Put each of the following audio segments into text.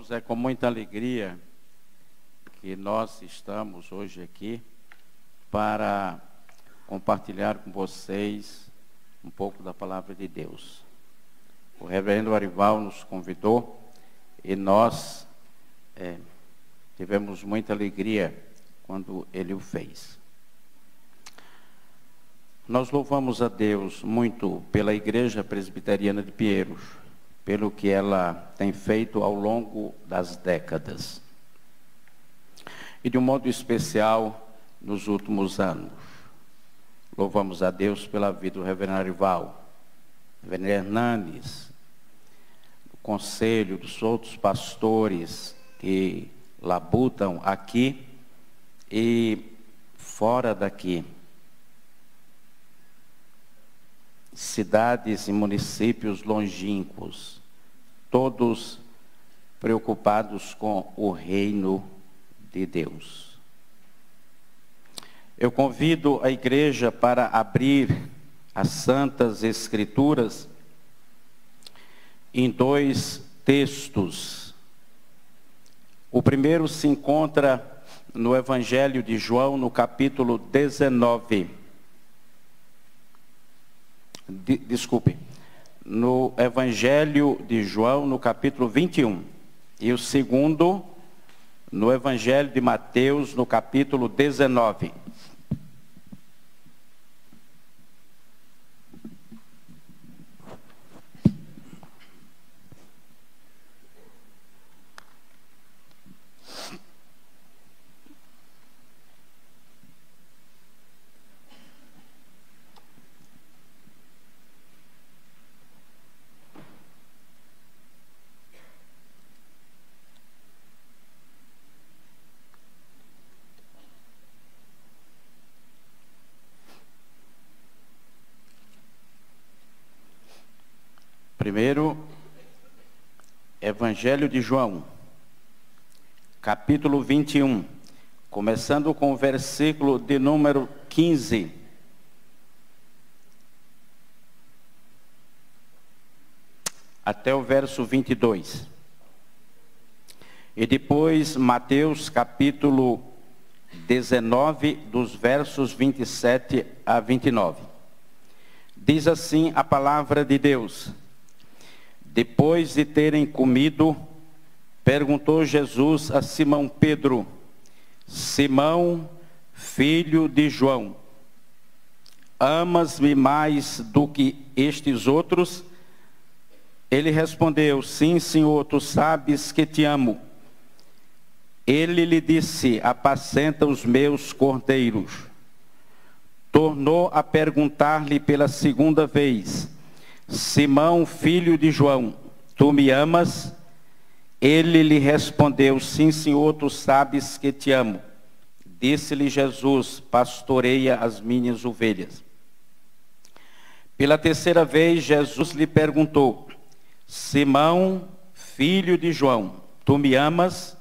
irmãos, é com muita alegria que nós estamos hoje aqui para compartilhar com vocês um pouco da palavra de Deus. O reverendo Arival nos convidou e nós tivemos muita alegria quando ele o fez. Nós louvamos a Deus muito pela Igreja Presbiteriana de Pinheiros, pelo que ela tem feito ao longo das décadas. E de um modo especial, nos últimos anos. Louvamos a Deus pela vida do reverendo Arival, reverendo Hernanes, do conselho, dos outros pastores que labutam aqui e fora daqui. Cidades e municípios longínquos, todos preocupados com o reino de Deus. Eu convido a igreja para abrir as Santas Escrituras em dois textos. O primeiro se encontra no Evangelho de João, no capítulo 19. No Evangelho de João, no capítulo 21. E o segundo, no Evangelho de Mateus, no capítulo 19. Primeiro, Evangelho de João, capítulo 21, começando com o versículo de número 15. Até o verso 22. E depois, Mateus, capítulo 19, dos versos 27 a 29. Diz assim a palavra de Deus. Depois de terem comido, perguntou Jesus a Simão Pedro: Simão, filho de João, amas-me mais do que estes outros? Ele respondeu: Sim, Senhor, tu sabes que te amo. Ele lhe disse: Apacenta os meus cordeiros. Tornou a perguntar-lhe pela segunda vez: Simão, filho de João, tu me amas? Ele lhe respondeu: Sim, Senhor, tu sabes que te amo. Disse-lhe Jesus: Pastoreia as minhas ovelhas. Pela terceira vez, Jesus lhe perguntou: Simão, filho de João, tu me amas?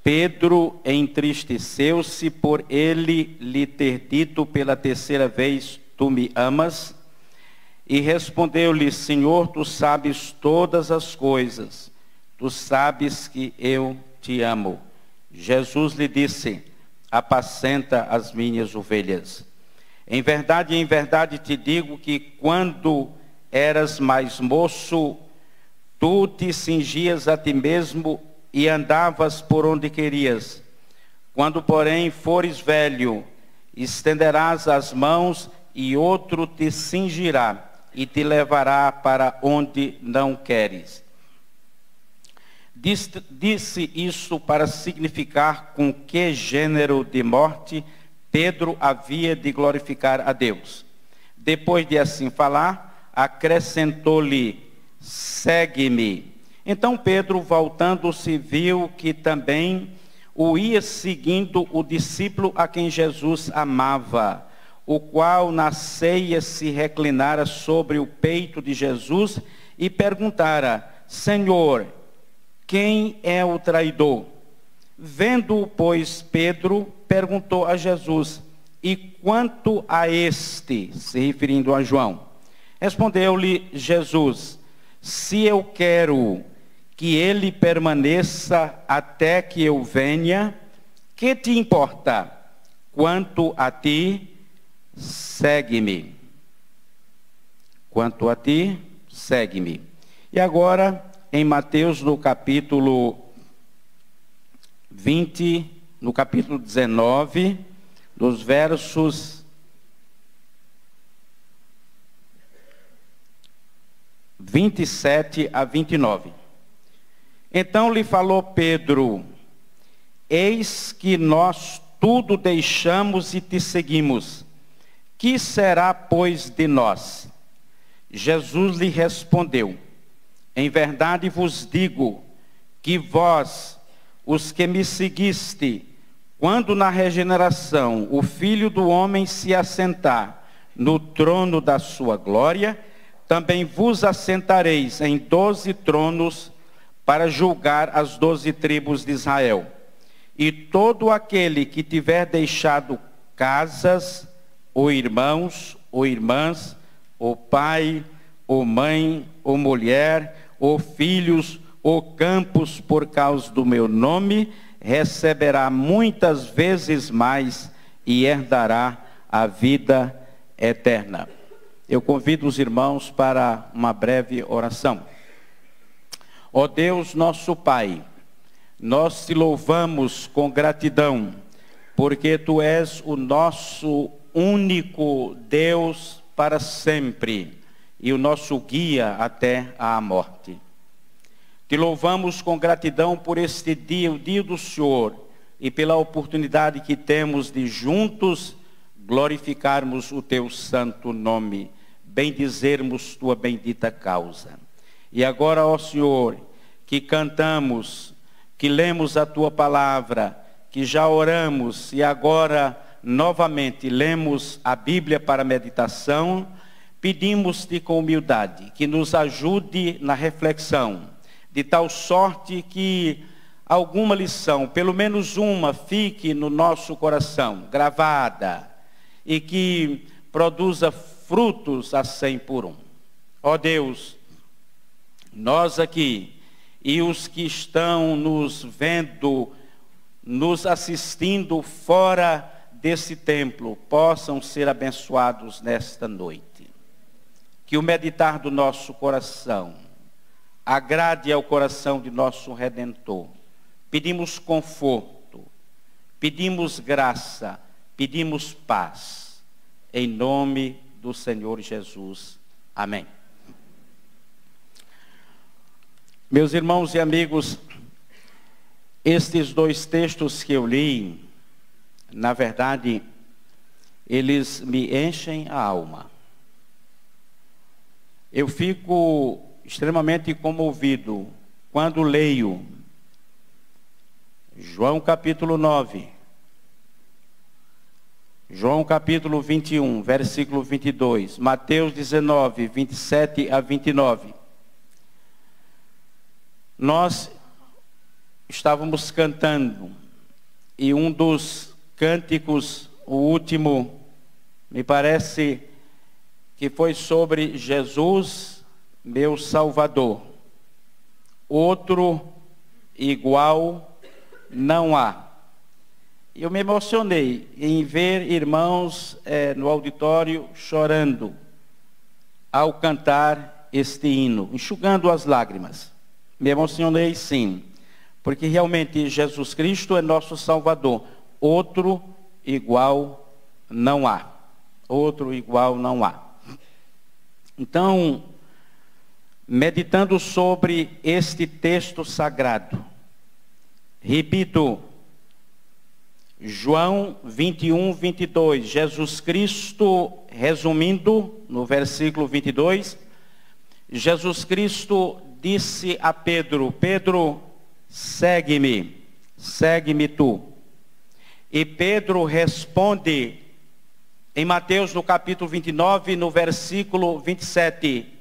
Pedro entristeceu-se por ele lhe ter dito pela terceira vez: Tu me amas? E respondeu-lhe: Senhor, tu sabes todas as coisas, tu sabes que eu te amo. Jesus lhe disse: Apacenta as minhas ovelhas. Em verdade te digo que quando eras mais moço, tu te cingias a ti mesmo e andavas por onde querias. Quando, porém, fores velho, estenderás as mãos e outro te cingirá e te levará para onde não queres. Disse isso para significar com que gênero de morte Pedro havia de glorificar a Deus. Depois de assim falar, acrescentou-lhe: Segue-me. Então Pedro, voltando-se, viu que também o ia seguindo o discípulo a quem Jesus amava, o qual na ceia se reclinara sobre o peito de Jesus e perguntara: Senhor, quem é o traidor? Vendo-o, pois, Pedro perguntou a Jesus: E quanto a este, se referindo a João? Respondeu-lhe Jesus: Se eu quero que ele permaneça até que eu venha. Que te importa? Quanto a ti, segue-me. Quanto a ti, segue-me. E agora, em Mateus, no capítulo 20, no capítulo 19, dos versos 27 a 29. Então lhe falou Pedro: eis que nós tudo deixamos e te seguimos. Que será, pois, de nós? Jesus lhe respondeu: em verdade vos digo que vós, os que me seguiste, quando na regeneração o Filho do Homem se assentar no trono da sua glória, também vos assentareis em 12 tronos para julgar as 12 tribos de Israel. E todo aquele que tiver deixado casas, ou irmãos, ou irmãs, ou pai, ou mãe, ou mulher, ou filhos, ou campos por causa do meu nome, receberá muitas vezes mais e herdará a vida eterna. Eu convido os irmãos para uma breve oração. Ó Deus, nosso Pai, nós te louvamos com gratidão, porque Tu és o nosso único Deus para sempre e o nosso guia até a morte. Te louvamos com gratidão por este dia, o dia do Senhor, e pela oportunidade que temos de juntos glorificarmos o Teu santo nome, bendizermos Tua bendita causa. E agora, ó Senhor, que cantamos, que lemos a Tua palavra, que já oramos e agora novamente lemos a Bíblia para meditação, pedimos-te com humildade que nos ajude na reflexão, de tal sorte que alguma lição, pelo menos uma, fique no nosso coração, gravada, e que produza frutos a 100 por 1. Ó Deus, nós aqui e os que estão nos vendo, nos assistindo fora desse templo, possam ser abençoados nesta noite. Que o meditar do nosso coração agrade ao coração de nosso Redentor. Pedimos conforto, pedimos graça, pedimos paz. Em nome do Senhor Jesus. Amém. Meus irmãos e amigos, estes dois textos que eu li, na verdade, eles me enchem a alma. Eu fico extremamente comovido quando leio João capítulo 9, João capítulo 21, versículo 22, Mateus 19, 27 a 29. Nós estávamos cantando e um dos cânticos, o último, me parece que foi sobre Jesus, meu Salvador. Outro igual não há. Eu me emocionei em ver irmãos no auditório chorando ao cantar este hino, enxugando as lágrimas. Me emocionei sim, porque realmente Jesus Cristo é nosso Salvador. Outro igual não há. Outro igual não há. Então, meditando sobre este texto sagrado, repito, João 21, 22, Jesus Cristo, resumindo no versículo 22, Jesus Cristo disse a Pedro: Pedro, segue-me, segue-me tu. E Pedro responde em Mateus no capítulo 29, no versículo 27,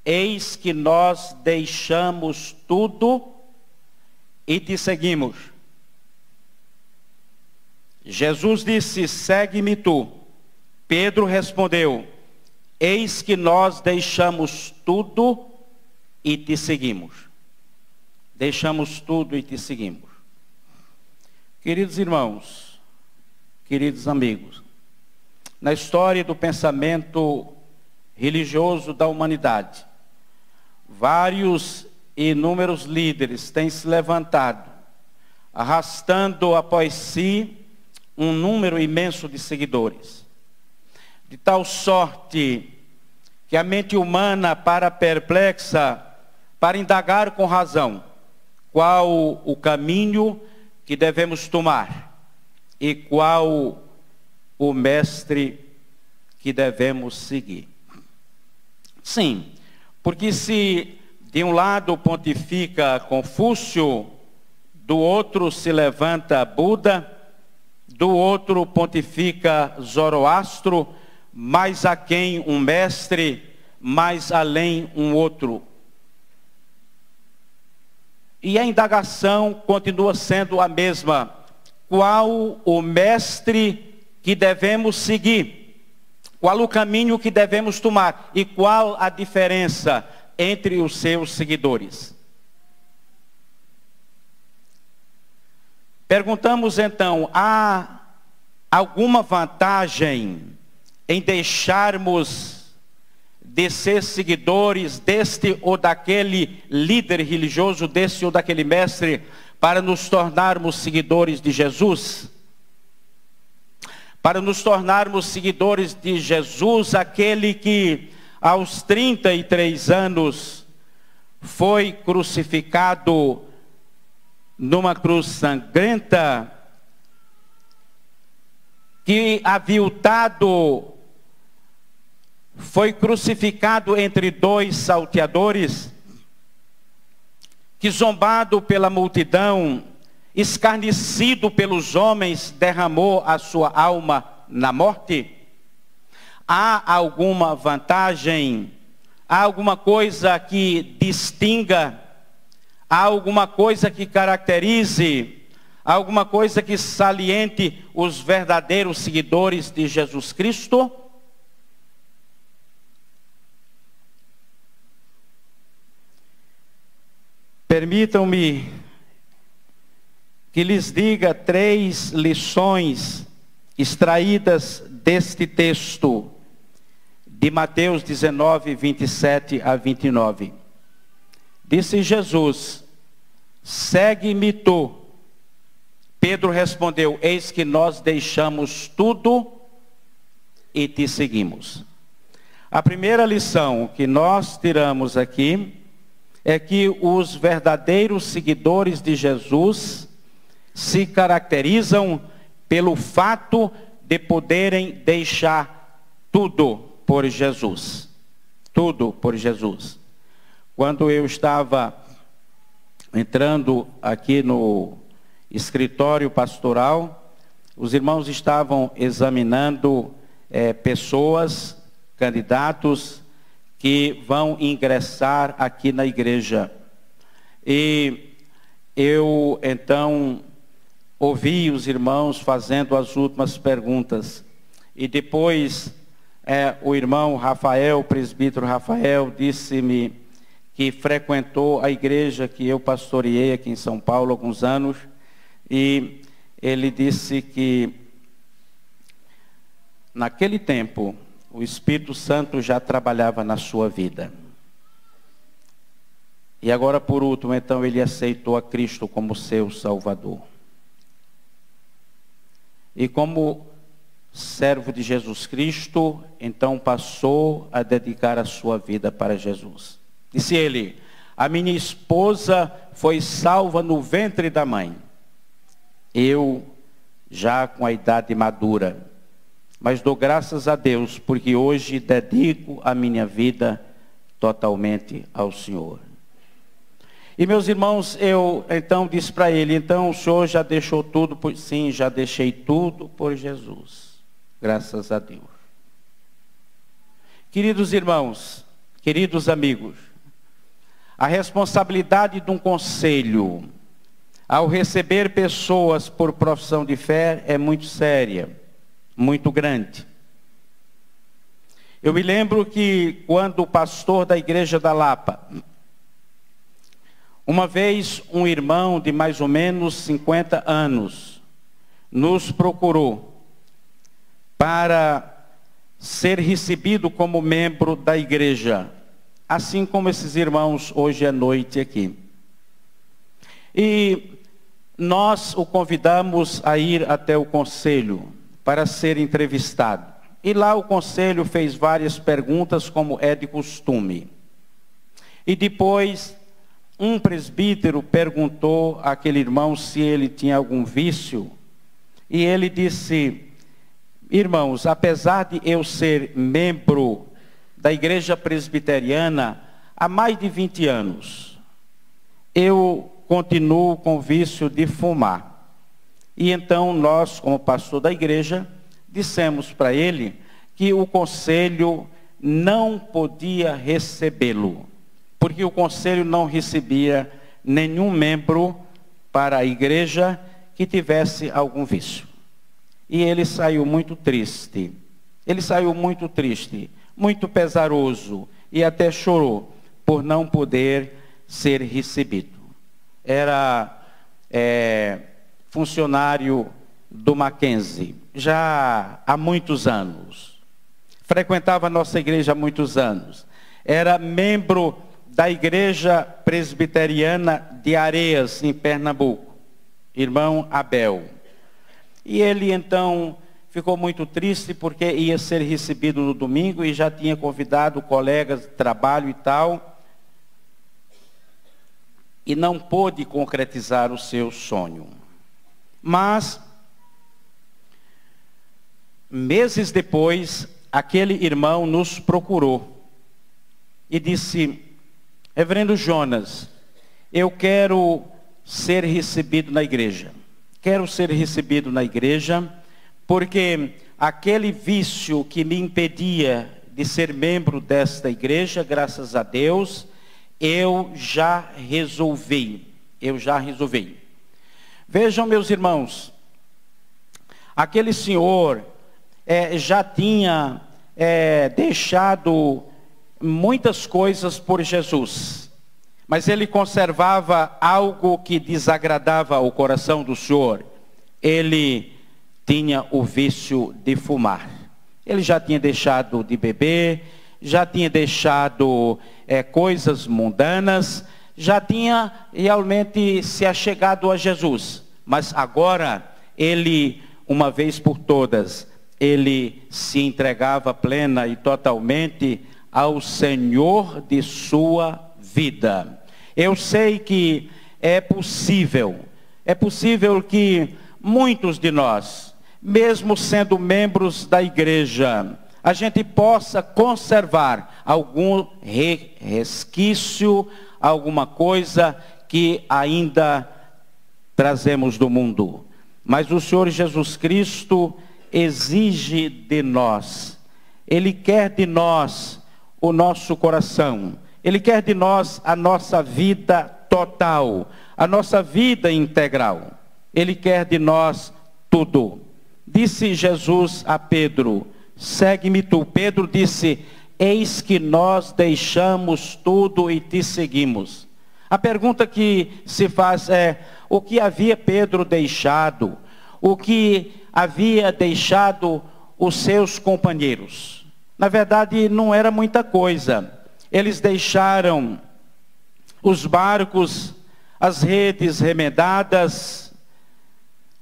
eis que nós deixamos tudo e te seguimos. Jesus disse: segue-me tu. Pedro respondeu: eis que nós deixamos tudo e te seguimos. deixamos tudo e te seguimos. Queridos irmãos, queridos amigos, na história do pensamento religioso da humanidade, vários e inúmeros líderes têm se levantado, arrastando após si um número imenso de seguidores. De tal sorte que a mente humana para perplexa para indagar com razão qual o caminho que devemos tomar e qual o mestre que devemos seguir. Sim, porque se de um lado pontifica Confúcio, do outro se levanta Buda, do outro pontifica Zoroastro, mais aquém um mestre, mais além um outro. E a indagação continua sendo a mesma. Qual o mestre que devemos seguir? Qual o caminho que devemos tomar? E qual a diferença entre os seus seguidores? Perguntamos então, há alguma vantagem em deixarmos de ser seguidores deste ou daquele líder religioso, deste ou daquele mestre, para nos tornarmos seguidores de Jesus? Para nos tornarmos seguidores de Jesus, aquele que aos 33 anos foi crucificado numa cruz sangrenta, que aviltado foi crucificado entre dois salteadores, que zombado pela multidão, escarnecido pelos homens, derramou a sua alma na morte? Há alguma vantagem? Há alguma coisa que distinga? Há alguma coisa que caracterize? Há alguma coisa que saliente os verdadeiros seguidores de Jesus Cristo? Permitam-me que lhes diga 3 lições extraídas deste texto de Mateus 19, 27 a 29. Disse Jesus: segue-me tu. Pedro respondeu: eis que nós deixamos tudo e te seguimos. A primeira lição que nós tiramos aqui é que os verdadeiros seguidores de Jesus se caracterizam pelo fato de poderem deixar tudo por Jesus. Tudo por Jesus. Quando eu estava entrando aqui no escritório pastoral, os irmãos estavam examinando pessoas, candidatos, que vão ingressar aqui na igreja. E eu, então, ouvi os irmãos fazendo as últimas perguntas. E depois, o irmão Rafael, o presbítero Rafael, disse-me que frequentou a igreja que eu pastoreei aqui em São Paulo há alguns anos. E ele disse que, naquele tempo, o Espírito Santo já trabalhava na sua vida. E agora, por último, então, ele aceitou a Cristo como seu Salvador. E como servo de Jesus Cristo, então passou a dedicar a sua vida para Jesus. Disse ele: a minha esposa foi salva no ventre da mãe. Eu, já com a idade madura, mas dou graças a Deus, porque hoje dedico a minha vida totalmente ao Senhor. E meus irmãos, eu então disse para ele: então o senhor já deixou tudo por... Sim, já deixei tudo por Jesus. Graças a Deus. Queridos irmãos, queridos amigos, a responsabilidade de um conselho ao receber pessoas por profissão de fé é muito séria, muito grande. Eu me lembro que quando o pastor da igreja da Lapa, Uma vez um irmão de mais ou menos 50 anos nos procurou para ser recebido como membro da igreja, assim como esses irmãos hoje à noite aqui. E nós o convidamos a ir até o conselho para ser entrevistado. E lá o conselho fez várias perguntas, como é de costume. E depois, um presbítero perguntou àquele irmão se ele tinha algum vício. E ele disse: irmãos, apesar de eu ser membro da igreja presbiteriana há mais de 20 anos, eu continuo com o vício de fumar. E então nós, como pastor da igreja, dissemos para ele que o conselho não podia recebê-lo, porque o conselho não recebia nenhum membro para a igreja que tivesse algum vício. E ele saiu muito triste. Ele saiu muito triste, muito pesaroso, e até chorou por não poder ser recebido. Era funcionário do Mackenzie, já há muitos anos. Frequentava a nossa igreja há muitos anos. Era membro da igreja presbiteriana de Areias, em Pernambuco. Irmão Abel. E ele então ficou muito triste porque ia ser recebido no domingo e já tinha convidado colegas de trabalho e tal. E não pôde concretizar o seu sonho. Mas, meses depois, aquele irmão nos procurou e disse: reverendo Jonas, eu quero ser recebido na igreja. Quero ser recebido na igreja porque aquele vício que me impedia de ser membro desta igreja, graças a Deus, eu já resolvi. Vejam, meus irmãos, aquele senhor já tinha deixado muitas coisas por Jesus, mas ele conservava algo que desagradava o coração do Senhor. Ele tinha o vício de fumar. Ele já tinha deixado de beber, já tinha deixado coisas mundanas, já tinha realmente se achegado a Jesus. Mas agora, ele, uma vez por todas, ele se entregava plena e totalmente ao Senhor de sua vida. Eu sei que é possível que muitos de nós, mesmo sendo membros da igreja, a gente possa conservar algum resquício, alguma coisa que ainda trazemos do mundo. Mas o Senhor Jesus Cristo exige de nós, Ele quer de nós o nosso coração, Ele quer de nós a nossa vida total, a nossa vida integral. Ele quer de nós tudo. Disse Jesus a Pedro: segue-me tu. Pedro disse: eis que nós deixamos tudo e te seguimos. A pergunta que se faz é: o que havia Pedro deixado? O que havia deixado os seus companheiros? Na verdade, não era muita coisa. Eles deixaram os barcos, as redes remendadas,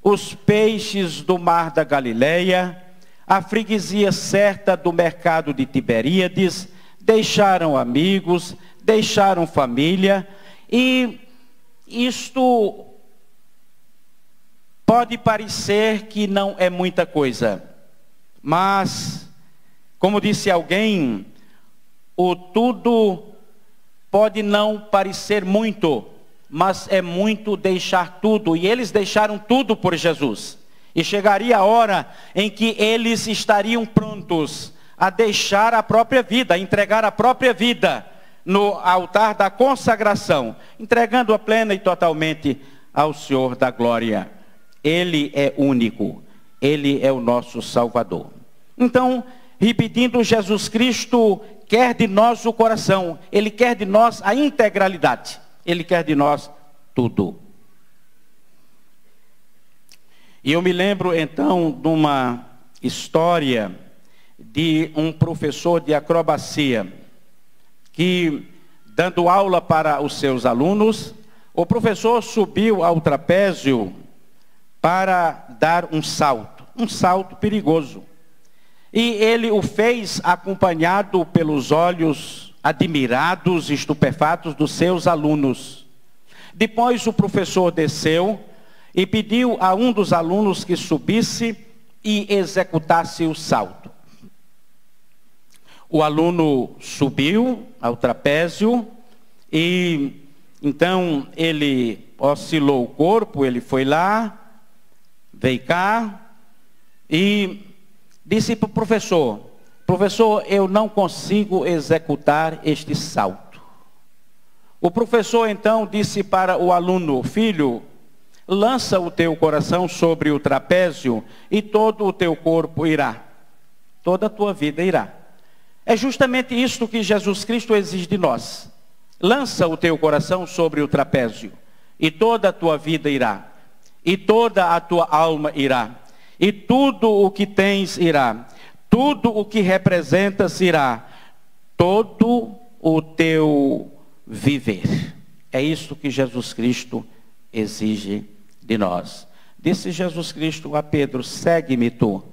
os peixes do mar da Galileia, a freguesia certa do mercado de Tiberíades, deixaram amigos, deixaram família, e isto pode parecer que não é muita coisa, mas, como disse alguém, o tudo pode não parecer muito, mas é muito deixar tudo, e eles deixaram tudo por Jesus. E chegaria a hora em que eles estariam prontos a deixar a própria vida, a entregar a própria vida no altar da consagração, entregando-a plena e totalmente ao Senhor da glória. Ele é único, Ele é o nosso Salvador. Então, repetindo, Jesus Cristo quer de nós o coração, Ele quer de nós a integralidade. Ele quer de nós tudo. E eu me lembro então de uma história de um professor de acrobacia que, dando aula para os seus alunos, o professor subiu ao trapézio para dar um salto perigoso. E ele o fez acompanhado pelos olhos admirados e estupefatos dos seus alunos. Depois o professor desceu e pediu a um dos alunos que subisse e executasse o salto. O aluno subiu ao trapézio e então ele oscilou o corpo, ele foi lá, veio cá e disse para o professor: professor, eu não consigo executar este salto. O professor então disse para o aluno: filho, lança o teu coração sobre o trapézio e todo o teu corpo irá. Toda a tua vida irá. É justamente isto que Jesus Cristo exige de nós. Lança o teu coração sobre o trapézio e toda a tua vida irá. E toda a tua alma irá. E tudo o que tens irá. Tudo o que representas irá. Todo o teu viver. É isso que Jesus Cristo exige de nós. Disse Jesus Cristo a Pedro: segue-me tu.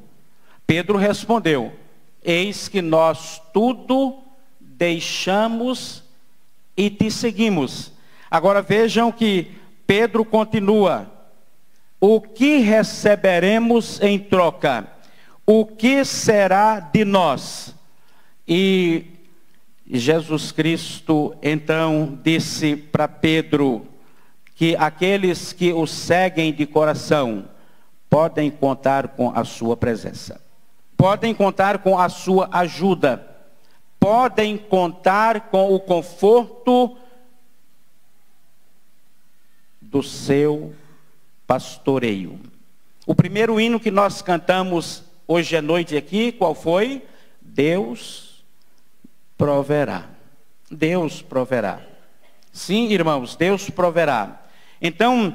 Pedro respondeu: eis que nós tudo deixamos e te seguimos. Agora vejam que Pedro continua: o que receberemos em troca? O que será de nós? E Jesus Cristo então disse para Pedro que aqueles que o seguem de coração podem contar com a sua presença, podem contar com a sua ajuda, podem contar com o conforto do seu pastoreio. O primeiro hino que nós cantamos hoje à noite aqui, qual foi? Deus proverá. Deus proverá. Sim, irmãos, Deus proverá. Então,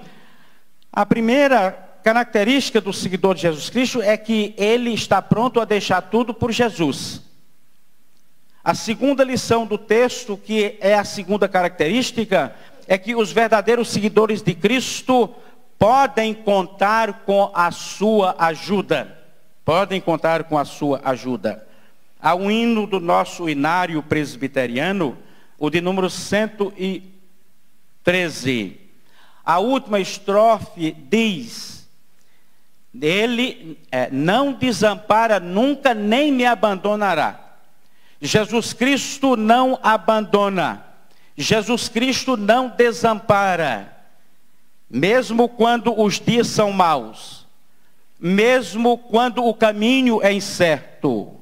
a primeira característica do seguidor de Jesus Cristo é que ele está pronto a deixar tudo por Jesus. A segunda lição do texto, que é a segunda característica, é que os verdadeiros seguidores de Cristo podem contar com a sua ajuda. Podem contar com a sua ajuda. Há um hino do nosso hinário presbiteriano, o de número 113. A última estrofe diz: ele não desampara nunca, nem me abandonará. Jesus Cristo não abandona. Jesus Cristo não desampara. Mesmo quando os dias são maus. Mesmo quando o caminho é incerto.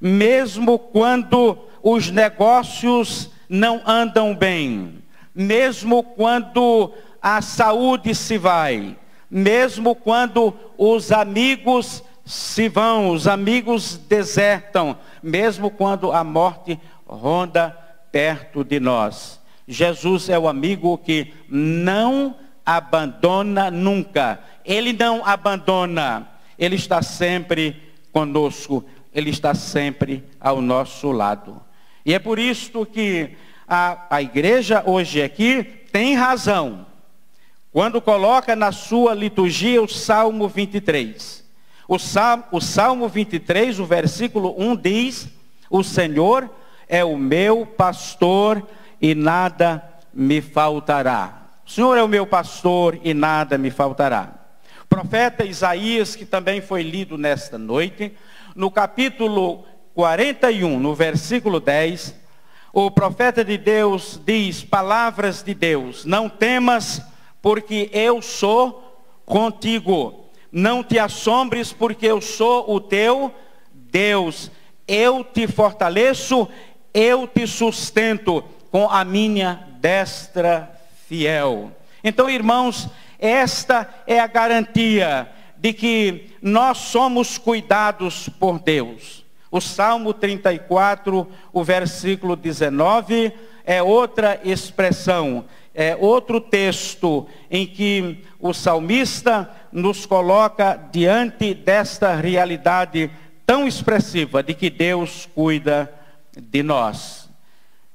Mesmo quando os negócios não andam bem. Mesmo quando a saúde se vai. Mesmo quando os amigos se vão, os amigos desertam. Mesmo quando a morte ronda perto de nós. Jesus é o amigo que não abandona nunca. Ele não abandona. Ele está sempre conosco. Ele está sempre ao nosso lado. E é por isso que a igreja hoje aqui tem razão quando coloca na sua liturgia o Salmo 23. O Salmo 23, o versículo 1 diz: o Senhor é o meu pastor e nada me faltará. O Senhor é o meu pastor e nada me faltará. O profeta Isaías, que também foi lido nesta noite, no capítulo 41, no versículo 10, o profeta de Deus diz, palavras de Deus: não temas, porque eu sou contigo. Não te assombres, porque eu sou o teu Deus. Eu te fortaleço, eu te sustento com a minha destra fiel. Então, irmãos, esta é a garantia de que nós somos cuidados por Deus. O Salmo 34, o versículo 19, é outra expressão, é outro texto em que o salmista nos coloca diante desta realidade tão expressiva de que Deus cuida de nós.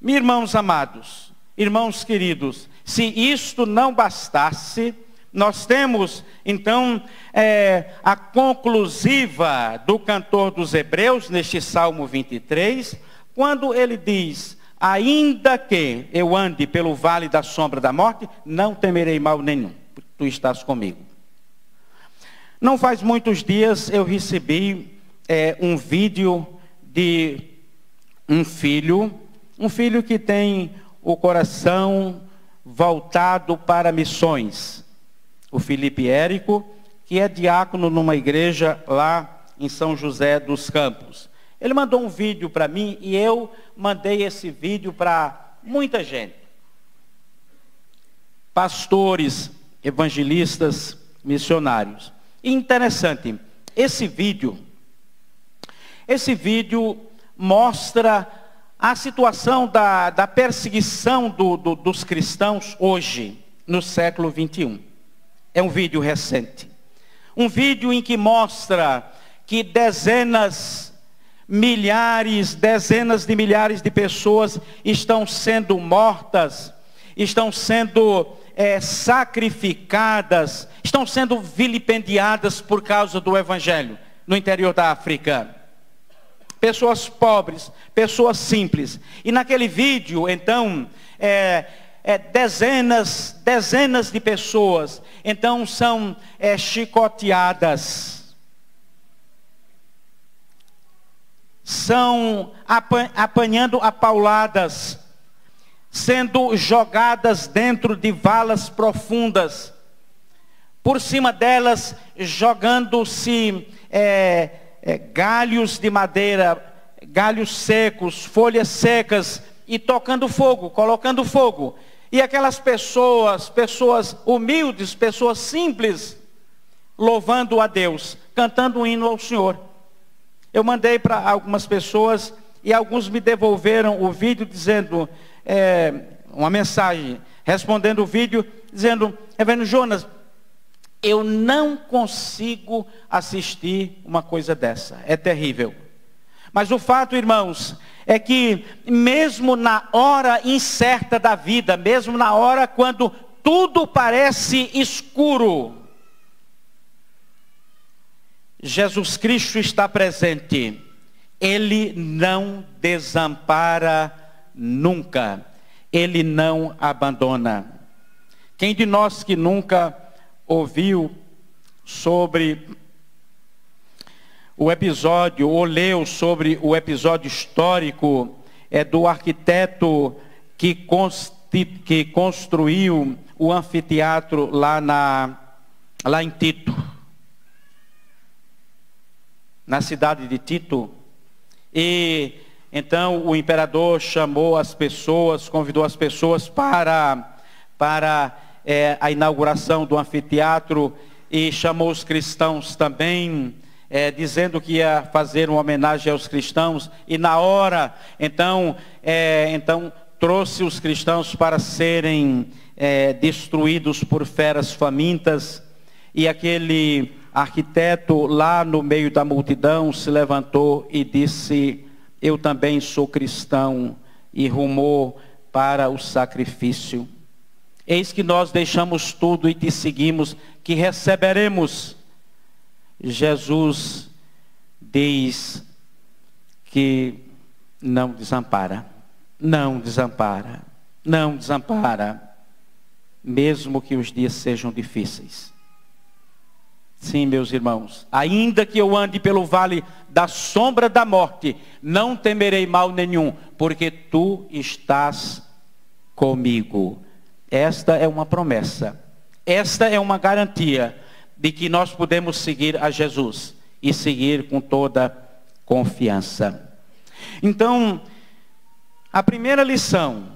Meus irmãos amados, irmãos queridos, se isto não bastasse, nós temos então a conclusiva do cantor dos Hebreus, neste Salmo 23, quando ele diz: ainda que eu ande pelo vale da sombra da morte, não temerei mal nenhum, porque tu estás comigo. Não faz muitos dias eu recebi um vídeo de um filho que tem o coração voltado para missões. O Felipe Érico, que é diácono numa igreja lá em São José dos Campos. Ele mandou um vídeo para mim e eu mandei esse vídeo para muita gente. Pastores, evangelistas, missionários. E interessante, esse vídeo mostra a situação da perseguição dos cristãos hoje, no século 21. É um vídeo recente. Um vídeo em que mostra que dezenas de milhares de pessoas estão sendo mortas, estão sendo sacrificadas, estão sendo vilipendiadas por causa do Evangelho no interior da África. Pessoas pobres, pessoas simples. E naquele vídeo, então, dezenas de pessoas, então, são chicoteadas. São apanhando a pauladas, sendo jogadas dentro de valas profundas. Por cima delas, jogando-se galhos de madeira, galhos secos, folhas secas, e tocando fogo, colocando fogo. E aquelas pessoas humildes, pessoas simples, louvando a Deus, cantando um hino ao Senhor. Eu mandei para algumas pessoas e alguns me devolveram o vídeo dizendo, uma mensagem, respondendo o vídeo, dizendo: Reverendo Jonas, eu não consigo assistir uma coisa dessa, é terrível. Mas o fato, irmãos, é que mesmo na hora incerta da vida, mesmo na hora quando tudo parece escuro, Jesus Cristo está presente. Ele não desampara nunca. Ele não abandona. Quem de nós que nunca ouviu sobre o episódio, ou leu sobre o episódio histórico do arquiteto que construiu o anfiteatro lá em Tito, na cidade de Tito? E então o imperador chamou as pessoas, convidou as pessoas para a inauguração do anfiteatro, e chamou os cristãos também, dizendo que ia fazer uma homenagem aos cristãos. E na hora, então trouxe os cristãos para serem destruídos por feras famintas. E aquele arquiteto lá no meio da multidão se levantou e disse: eu também sou cristão, e rumou para o sacrifício. Eis que nós deixamos tudo e te seguimos, que receberemos. Jesus diz que não desampara, não desampara, não desampara, mesmo que os dias sejam difíceis. Sim, meus irmãos, ainda que eu ande pelo vale da sombra da morte, não temerei mal nenhum, porque tu estás comigo. Esta é uma promessa, esta é uma garantia de que nós podemos seguir a Jesus e seguir com toda confiança. Então, a primeira lição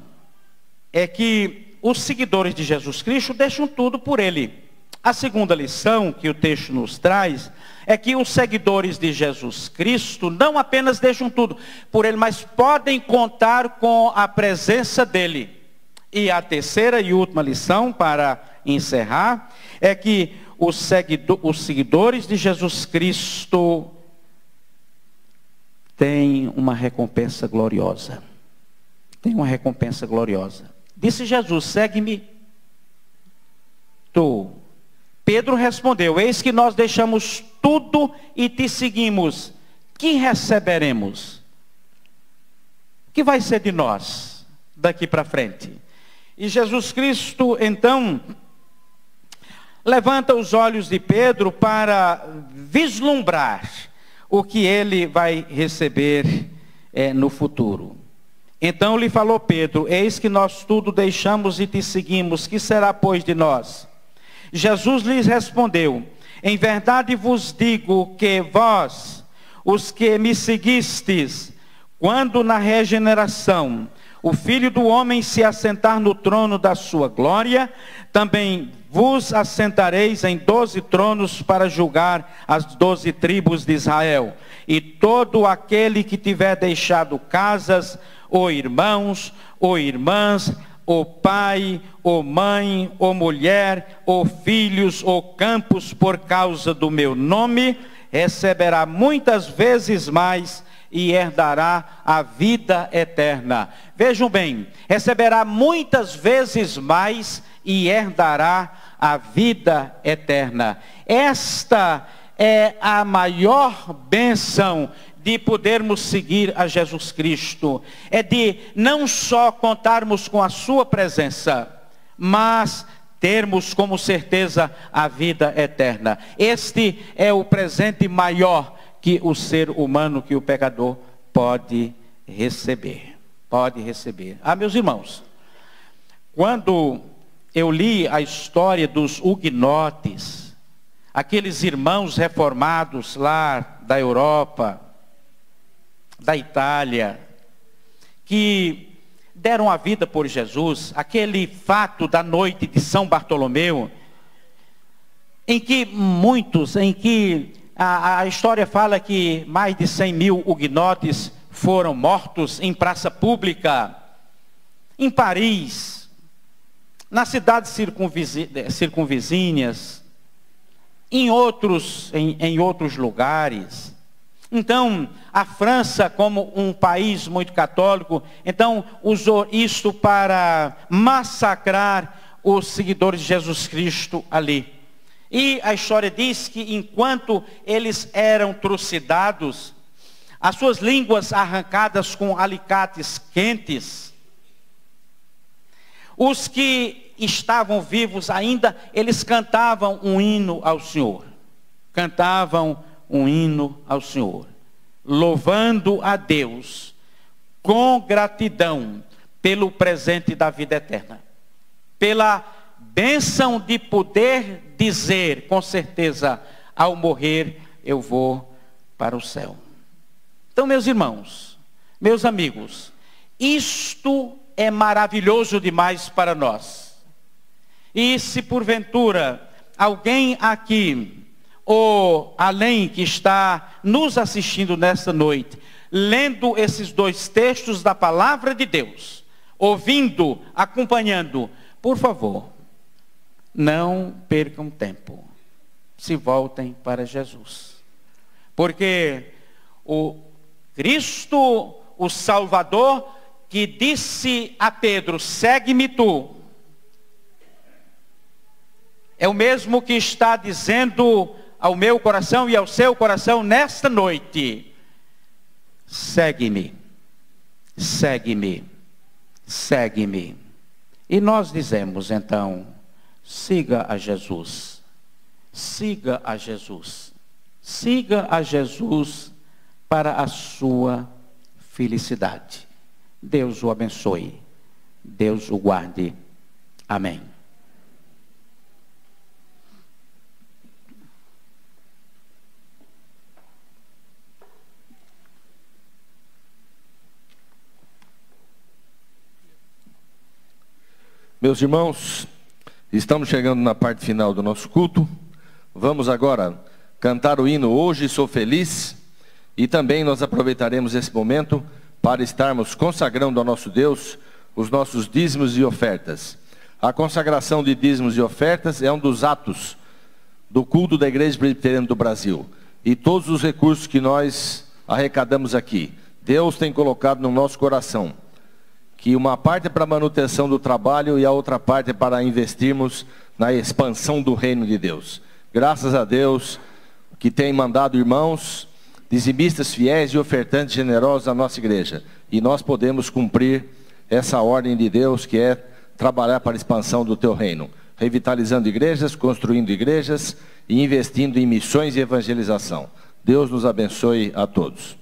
é que os seguidores de Jesus Cristo deixam tudo por Ele. A segunda lição que o texto nos traz é que os seguidores de Jesus Cristo não apenas deixam tudo por Ele, mas podem contar com a presença dEle. E a terceira e última lição, para encerrar, é que os seguidores de Jesus Cristo têm uma recompensa gloriosa. Tem uma recompensa gloriosa. Disse Jesus: segue-me tu. Pedro respondeu: eis que nós deixamos tudo e te seguimos. Que receberemos? O que vai ser de nós daqui para frente? E Jesus Cristo, então, levanta os olhos de Pedro para vislumbrar o que ele vai receber no futuro. Então lhe falou Pedro: eis que nós tudo deixamos e te seguimos. Que será, pois, de nós? Jesus lhes respondeu: em verdade vos digo que vós, os que me seguistes, quando na regeneração o Filho do Homem se assentar no trono da sua glória, também vos assentareis em 12 tronos para julgar as 12 tribos de Israel. E todo aquele que tiver deixado casas, ou irmãos, ou irmãs, ou pai, ou mãe, ou mulher, ou filhos, ou campos, por causa do meu nome, receberá muitas vezes mais e herdará a vida eterna. Vejam bem, receberá muitas vezes mais e herdará a vida eterna. Esta é a maior bênção de podermos seguir a Jesus Cristo. É de não só contarmos com a sua presença, mas termos como certeza a vida eterna. Este é o presente maior que o ser humano, que o pecador pode receber. Pode receber. Meus irmãos, quando eu li a história dos huguenotes, aqueles irmãos reformados lá da Europa, da Itália, que deram a vida por Jesus, aquele fato da noite de São Bartolomeu, em que a história fala que mais de 100 mil huguenotes foram mortos em praça pública, em Paris, nas cidades circunvizinhas, em outros lugares. Então, a França, como um país muito católico, então usou isto para massacrar os seguidores de Jesus Cristo ali. E a história diz que enquanto eles eram trucidados, as suas línguas arrancadas com alicates quentes, os que estavam vivos ainda, eles cantavam um hino ao Senhor. Cantavam um hino ao Senhor, louvando a Deus com gratidão pelo presente da vida eterna, pela bênção de poder dizer com certeza: ao morrer eu vou para o céu. Então, meus irmãos, meus amigos, isto é maravilhoso demais para nós. E se porventura alguém aqui ou além que está nos assistindo nesta noite, lendo esses dois textos da palavra de Deus, ouvindo, acompanhando, por favor, não percam tempo, se voltem para Jesus, porque o Cristo, o Salvador, que disse a Pedro: segue-me tu, é o mesmo que está dizendo ao meu coração e ao seu coração nesta noite: segue-me, segue-me, segue-me. E nós dizemos então: siga a Jesus, siga a Jesus, siga a Jesus para a sua felicidade. Deus o abençoe, Deus o guarde. Amém. Meus irmãos, Estamos chegando na parte final do nosso culto. Vamos agora cantar o hino Hoje Sou Feliz. E também nós aproveitaremos esse momento para estarmos consagrando ao nosso Deus os nossos dízimos e ofertas. A consagração de dízimos e ofertas é um dos atos do culto da Igreja Presbiteriana do Brasil. E todos os recursos que nós arrecadamos aqui, Deus tem colocado no nosso coração, que uma parte é para a manutenção do trabalho e a outra parte é para investirmos na expansão do reino de Deus. Graças a Deus que tem mandado irmãos, dizimistas fiéis e ofertantes generosos à nossa igreja. E nós podemos cumprir essa ordem de Deus, que é trabalhar para a expansão do teu reino, revitalizando igrejas, construindo igrejas e investindo em missões e evangelização. Deus nos abençoe a todos.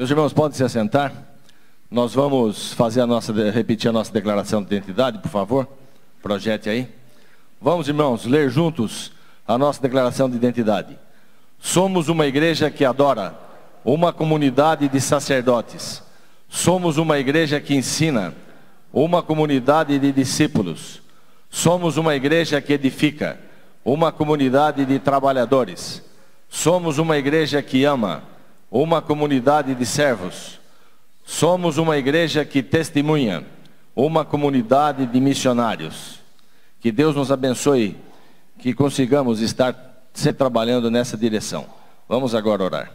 Meus irmãos, podem se assentar. Nós vamos repetir a nossa declaração de identidade, por favor. Projete aí. Vamos, irmãos, ler juntos a nossa declaração de identidade. Somos uma igreja que adora, uma comunidade de sacerdotes. Somos uma igreja que ensina, uma comunidade de discípulos. Somos uma igreja que edifica, uma comunidade de trabalhadores. Somos uma igreja que ama, uma comunidade de servos. Somos uma igreja que testemunha, uma comunidade de missionários. Que Deus nos abençoe, que consigamos estar sempre trabalhando nessa direção. Vamos agora orar.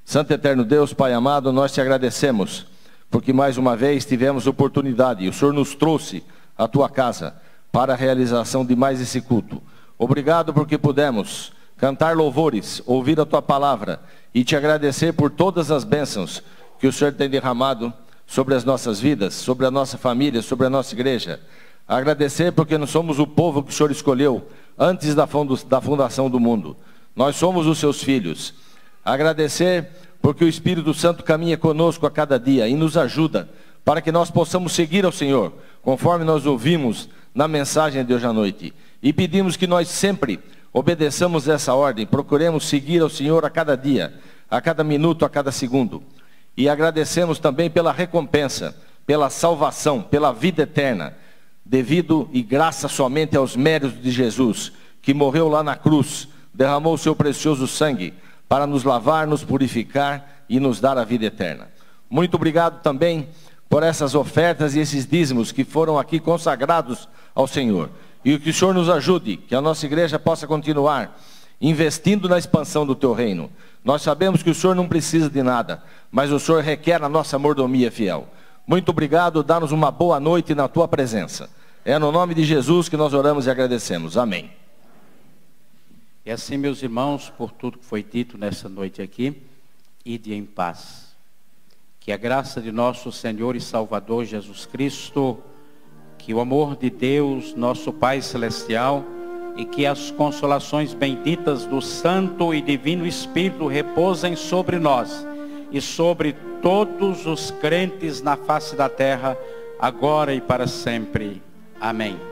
Santo Eterno Deus, Pai amado, nós te agradecemos, porque mais uma vez tivemos oportunidade, e o Senhor nos trouxe à tua casa para a realização de mais esse culto. Obrigado porque pudemos cantar louvores, ouvir a tua palavra e te agradecer por todas as bênçãos que o Senhor tem derramado sobre as nossas vidas, sobre a nossa família, sobre a nossa igreja. Agradecer porque nós somos o povo que o Senhor escolheu antes da fundação do mundo. Nós somos os seus filhos. Agradecer porque o Espírito Santo caminha conosco a cada dia e nos ajuda para que nós possamos seguir ao Senhor, conforme nós ouvimos na mensagem de hoje à noite. E pedimos que nós sempre obedeçamos essa ordem, procuremos seguir ao Senhor a cada dia, a cada minuto, a cada segundo. E agradecemos também pela recompensa, pela salvação, pela vida eterna, devido e graças somente aos méritos de Jesus, que morreu lá na cruz, derramou o seu precioso sangue para nos lavar, nos purificar e nos dar a vida eterna. Muito obrigado também por essas ofertas e esses dízimos que foram aqui consagrados ao Senhor. E que o Senhor nos ajude, que a nossa igreja possa continuar investindo na expansão do teu reino. Nós sabemos que o Senhor não precisa de nada, mas o Senhor requer a nossa mordomia fiel. Muito obrigado, dá-nos uma boa noite na tua presença. É no nome de Jesus que nós oramos e agradecemos. Amém. E assim, meus irmãos, por tudo que foi dito nessa noite aqui, ide em paz. Que a graça de nosso Senhor e Salvador Jesus Cristo, que o amor de Deus, nosso Pai Celestial, e que as consolações benditas do Santo e Divino Espírito repousem sobre nós e sobre todos os crentes na face da terra, agora e para sempre. Amém.